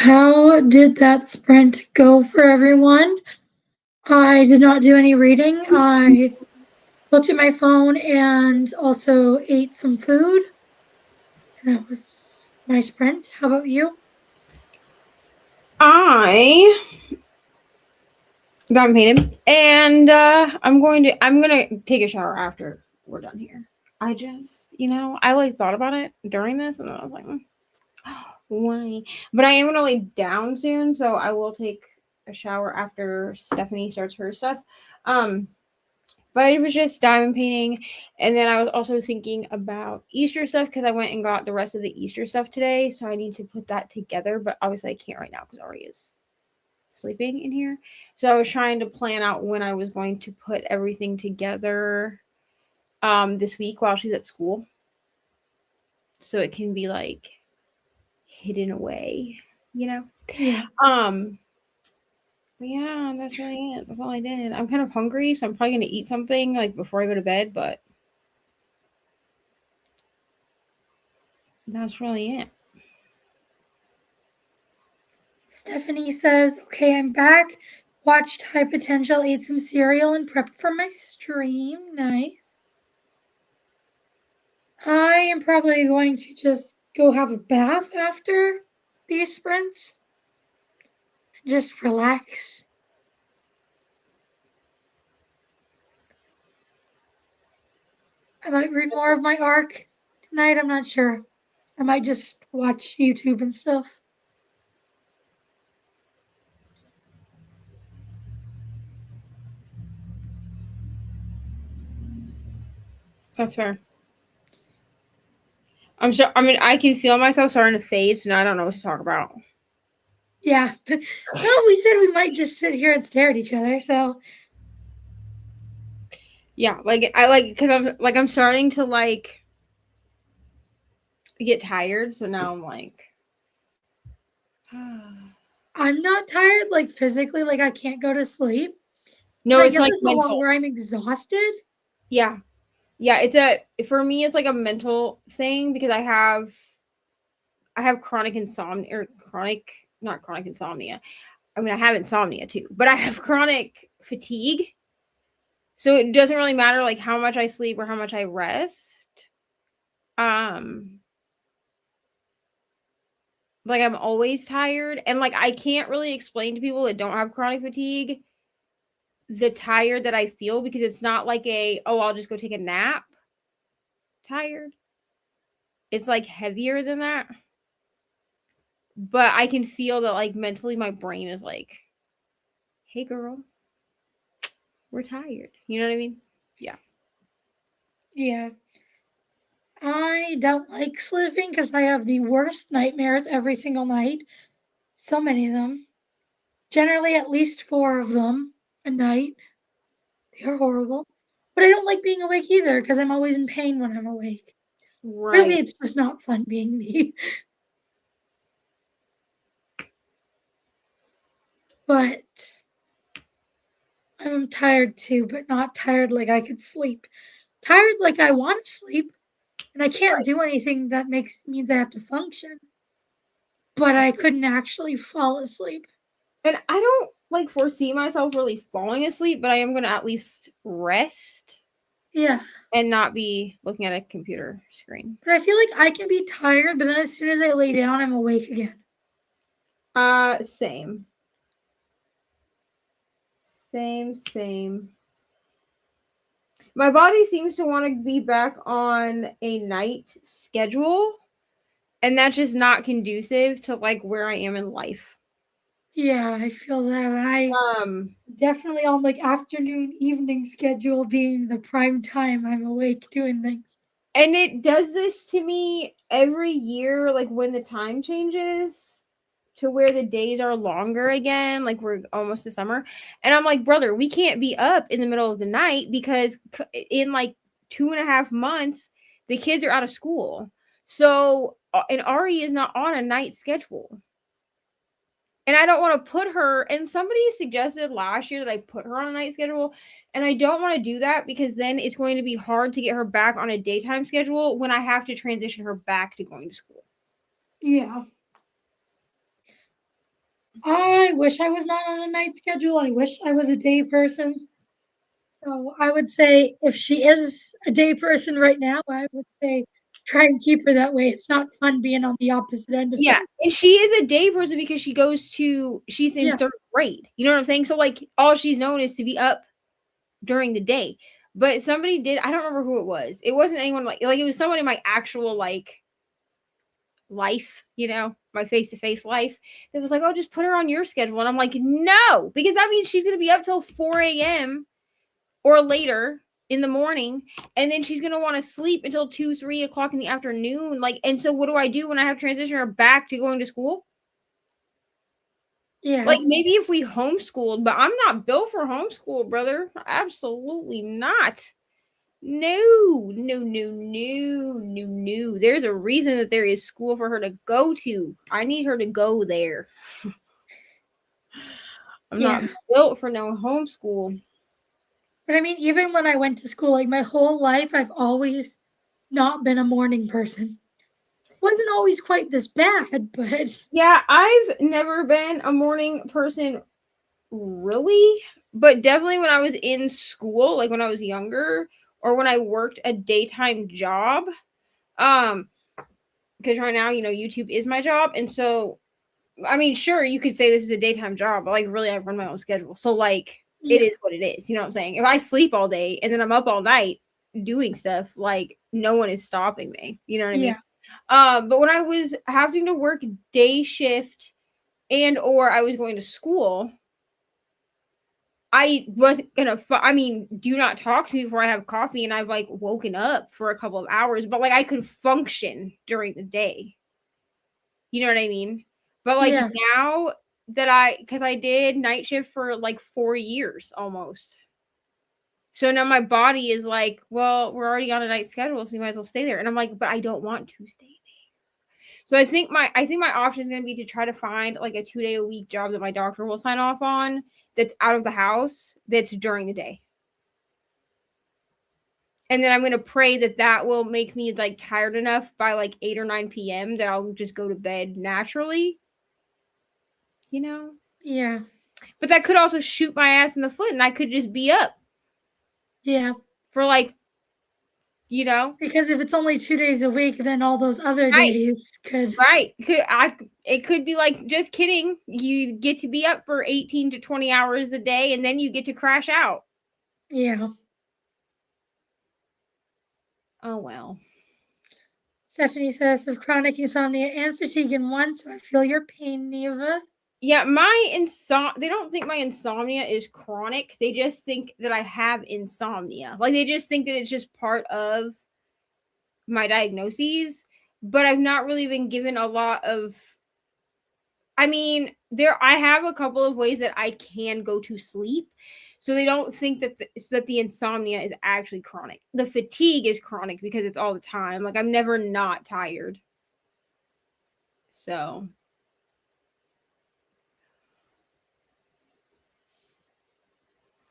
how did that sprint go for everyone? I did not do any reading. I looked at my phone and also ate some food. And that was my sprint. How about you? I got painted, and I'm gonna take a shower after we're done here. I just, I like thought about it during this, and then I was like, why? But I am gonna lay down soon, so I will take a shower after Stephanie starts her stuff. But I was just diamond painting, and then I was also thinking about Easter stuff because I went and got the rest of the Easter stuff today, so I need to put that together. But obviously, I can't right now because Ari is sleeping in here. So I was trying to plan out when I was going to put everything together this week while she's at school, so it can be like hidden away, Yeah. But yeah, that's really it. That's all I did. I'm kind of hungry, so I'm probably gonna eat something like before I go to bed, but that's really it. Stephanie says, okay, I'm back. Watched High Potential, ate some cereal, and prepped for my stream. Nice. I am probably going to just go have a bath after these sprints and just relax. I might read more of my arc tonight. I'm not sure. I might just watch YouTube and stuff. That's fair. I'm sure. I mean, I can feel myself starting to fade, so now I don't know what to talk about. Yeah. Well, we said we might just sit here and stare at each other, so. Yeah, because I'm starting to get tired, so now I'm like. I'm not tired, like physically, like I can't go to sleep. No, it's I get like this a mental. lot where I'm exhausted. Yeah, for me it's like a mental thing because I have chronic insomnia or not chronic insomnia. I mean, I have insomnia too, but I have chronic fatigue. So it doesn't really matter like how much I sleep or how much I rest. Like I'm always tired, and like I can't really explain to people that don't have chronic fatigue the tired that I feel because it's not like I'll just go take a nap tired. It's like heavier than that. But I can feel that like mentally my brain is like, hey girl, we're tired. You know what I mean? Yeah. Yeah. I don't like sleeping because I have the worst nightmares every single night. So many of them. Generally, at least 4 of them a night. They are horrible. But I don't like being awake either because I'm always in pain when I'm awake. Really, Right. it's just not fun being me. But I'm tired too, but not tired like I could sleep. Tired like I want to sleep, and I can't do anything that means I have to function. But I couldn't actually fall asleep. And I don't like foresee myself really falling asleep, but I am going to at least rest. Yeah. And not be looking at a computer screen. But I feel like I can be tired, but then as soon as I lay down, I'm awake again. Same. Same. My body seems to want to be back on a night schedule, and that's just not conducive to like where I am in life. Yeah, I feel that. I definitely on like afternoon, evening schedule being the prime time I'm awake doing things. And it does this to me every year, like when the time changes to where the days are longer again, like we're almost to summer. And I'm like, brother, we can't be up in the middle of the night because in like 2.5 months, the kids are out of school. So, and Ari is not on a night schedule. And I don't want to put her, and somebody suggested last year that I put her on a night schedule. And I don't want to do that because then it's going to be hard to get her back on a daytime schedule when I have to transition her back to going to school. Yeah. I wish I was not on a night schedule. I wish I was a day person. So I would say if she is a day person right now, I would say try and keep her that way. It's not fun being on the opposite end of Yeah, things. and she is a day person because she's in Yeah, 3rd grade. You know what I'm saying? So like all she's known is to be up during the day. But somebody did, I don't remember who it was. It wasn't anyone like it was someone in my actual like life, my face-to-face life that was like, "Oh, just put her on your schedule." And I'm like, "No," because that means she's going to be up till 4 a.m. or later in the morning, and then she's going to want to sleep until 2, 3 o'clock in the afternoon. Like, and so what do I do when I have to transition her back to going to school? yeah, Like, maybe if we homeschooled, but I'm not built for homeschool, brother. Absolutely not. No, no, no, no, no, no. There's a reason that there is school for her to go to. I need her to go there. I'm not yeah. built for no homeschool. But I mean, even when I went to school, like my whole life, I've always not been a morning person. Wasn't always quite this bad, but Yeah, I've never been a morning person really, but definitely when I was in school, like when I was younger, or when I worked a daytime job. Um, because right now, YouTube is my job, and so I mean, sure, you could say this is a daytime job, but like really, I run my own schedule. So like, it yeah, is what it is. You know what I'm saying? If I sleep all day and then I'm up all night doing stuff, like no one is stopping me. You know what I mean? yeah, But when I was having to work day shift and or I was going to school, I wasn't gonna. I mean, do not talk to me before I have coffee, and I've like woken up for a couple of hours, but like I could function during the day. You know what I mean? But like yeah, now because I did night shift for like 4 years almost. So now my body is like, well, we're already on a night schedule, so you might as well stay there. And I'm like, but I don't want to stay there. So I think my option is gonna be to try to find like a 2-day a week job that my doctor will sign off on that's out of the house that's during the day. And then I'm gonna pray that that will make me like tired enough by like 8 or 9 p.m. that I'll just go to bed naturally, you know? yeah, But that could also shoot my ass in the foot and I could just be up yeah. for like, you know, Because if it's only 2 days a week, then all those other right, days could, right. It could be like, just kidding. You get to be up for 18 to 20 hours a day and then you get to crash out. yeah. Oh, well. Stephanie says of chronic insomnia and fatigue in one, so I feel your pain, Neva. Yeah, they don't think my insomnia is chronic. They just think that I have insomnia. Like they just think that it's just part of my diagnoses, but I've not really been given a lot of I mean, I have a couple of ways that I can go to sleep. So they don't think that the insomnia is actually chronic. The fatigue is chronic because it's all the time. Like I'm never not tired. So,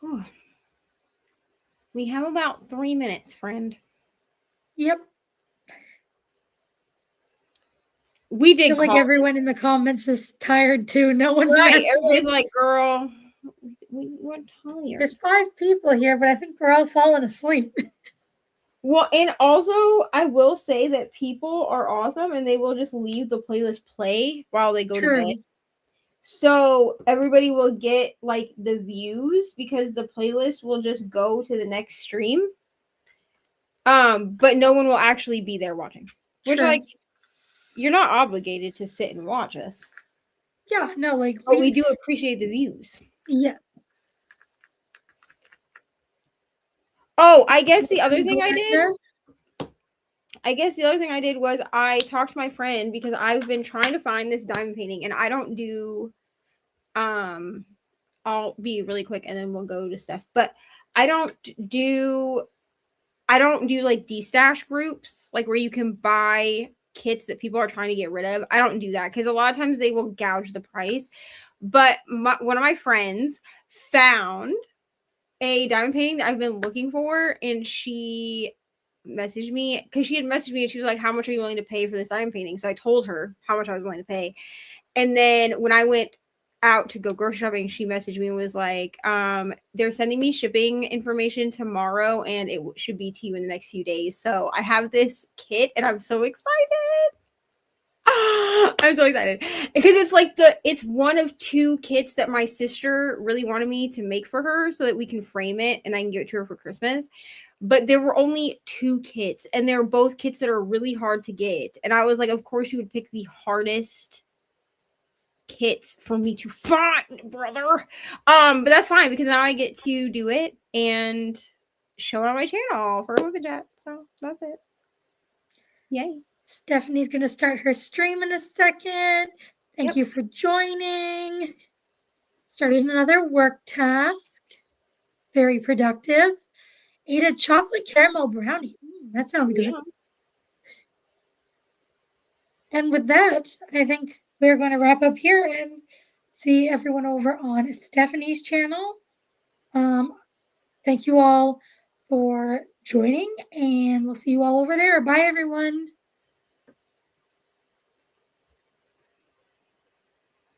whew. We have about 3 minutes, friend. Yep. We I did feel like call everyone in the comments is tired too. No one's right. messaging. Everybody's like, "Girl, we weren't tired." There's 5 people here, but I think we're all falling asleep. Well, and also I will say that people are awesome and they will just leave the playlist play while they go to bed. True. So everybody will get like the views because the playlist will just go to the next stream. But no one will actually be there watching. Which True. like you're not obligated to sit and watch us. Yeah, no, like But we do appreciate the views. yeah. Oh, I guess the other thing I did There. was I talked to my friend because I've been trying to find this diamond painting and I don't do I'll be really quick and then we'll go to stuff. But I don't do like de-stash groups, like where you can buy kits that people are trying to get rid of. I don't do that because a lot of times they will gouge the price. But one of my friends found a diamond painting that I've been looking for, and she messaged me because she had messaged me and she was like, "How much are you willing to pay for this diamond painting?" So I told her how much I was willing to pay. And then when I went out to go grocery shopping, she messaged me and was like, they're sending me shipping information tomorrow and it should be to you in the next few days. So I have this kit and I'm so excited. I'm so excited because it's one of 2 kits that my sister really wanted me to make for her so that we can frame it and I can give it to her for Christmas. But there were only 2 kits and they're both kits that are really hard to get. And I was like, of course you would pick the hardest kits for me to find, brother. But that's fine because now I get to do it and show it on my channel for Women Chat. So that's it. Yay. Stephanie's going to start her stream in a second. Thank Yep. you for joining. Started another work task. Very productive. Ate a chocolate caramel brownie. That sounds good. Yeah. And with that, I think we're going to wrap up here and see everyone over on Stephanie's channel. Thank you all for joining, and we'll see you all over there. Bye, everyone.